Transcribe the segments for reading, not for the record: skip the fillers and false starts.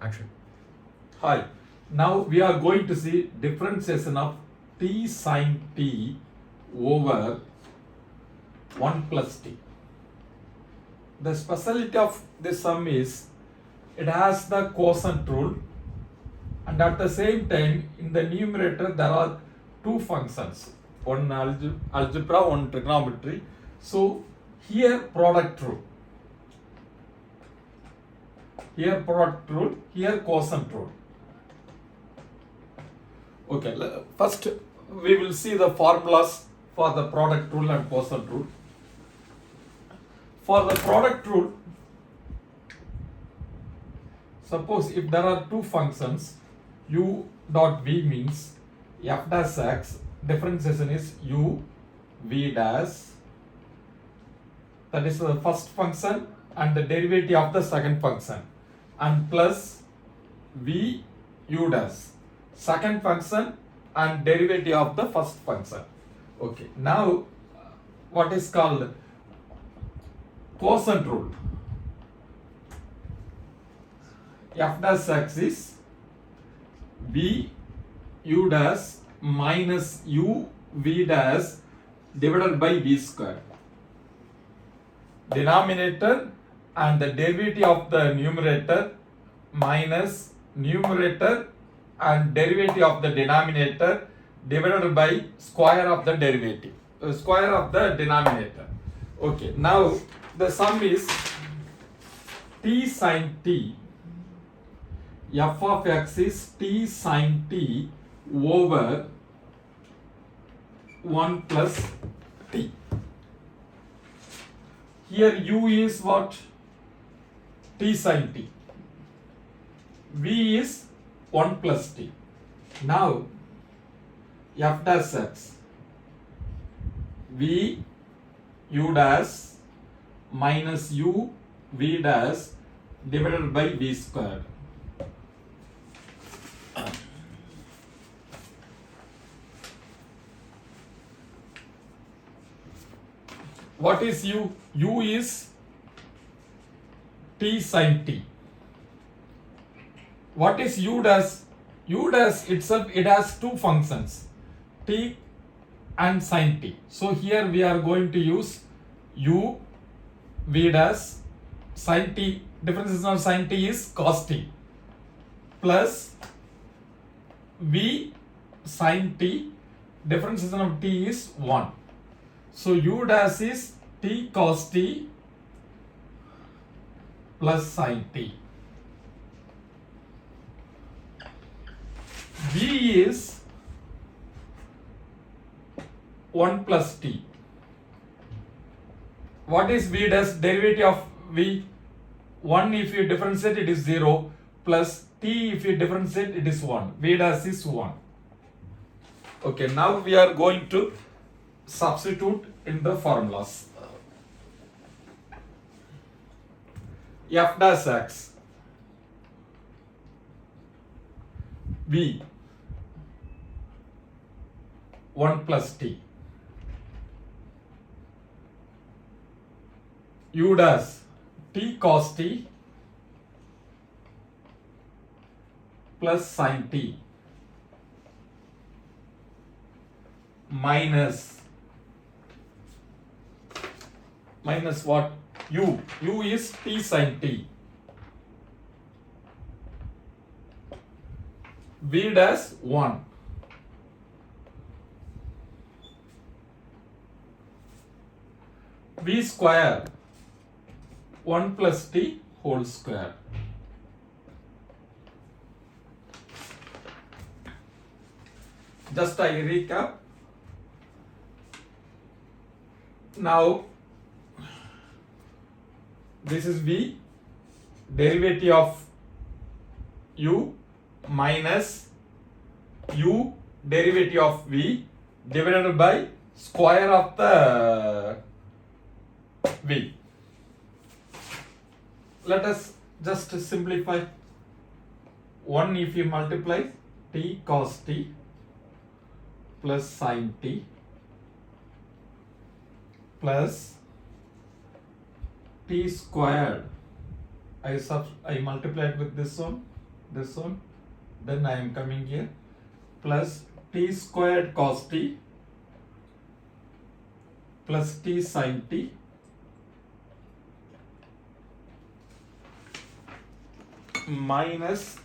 Action. Hi. Now we are going to see differentiation of t sine t over 1 plus t. The specialty of this sum is it has the quotient rule, and at the same time in the numerator there are two functions, one algebra, one trigonometry. So here product rule, here quotient rule. Okay, first we will see the formulas for the product rule and quotient rule. For the product rule, suppose if there are two functions, u dot v means f dash x, differentiation is u v dash, that is the first function and the derivative of the second function, and plus v u dash, second function and derivative of the first function. Okay, now what is called quotient rule. F dash x is v u dash minus u v dash divided by v square. Denominator and the derivative of the numerator minus numerator and derivative of the denominator divided by square of the derivative, square of the denominator. Okay, now the sum is t sine t, f of x is t sine t over 1 plus t. Here u is what? T sine t. V is 1 plus t. Now f dash x, v u dash minus u v dash divided by v square. What is u? U is t sine t. What is u dash? U dash itself, it has two functions, t and sine t. So here we are going to use u v dash sine t, differentiation of sine t is cos t, plus v sine t, differentiation of t is 1. So u dash is t cos t plus sine t. V is 1 plus t. What is v dash? Derivative of v. 1 if you differentiate it is 0, plus t if you differentiate it is 1. V dash is 1. Okay, now we are going to substitute in the formulas. F dash x, v 1 plus t, u dash t cos t plus sine t minus what? U is t sine t, v dash 1, v square 1 plus t whole square. Just I recap. Now this is v, derivative of u minus u derivative of v divided by square of the v. Let us just simplify. 1 if you multiply t cos t plus sine t plus t squared, I multiplied with this one, this one, then I am coming here, plus t squared cos t plus t sin t minus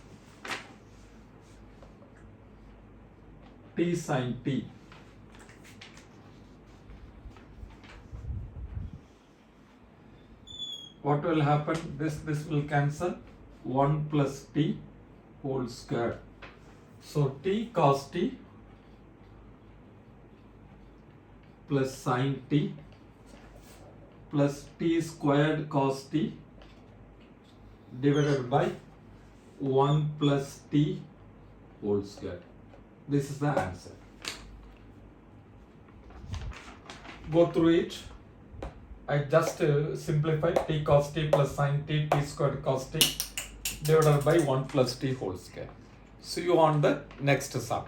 t sin t. What will happen? This will cancel. 1 plus t whole square. So t cos t plus sin t plus t squared cos t divided by 1 plus t whole square. This is the answer. Go through it. I just simplify t cos t plus sin t, t squared cos t divided by 1 plus t whole square. See you on the next sum.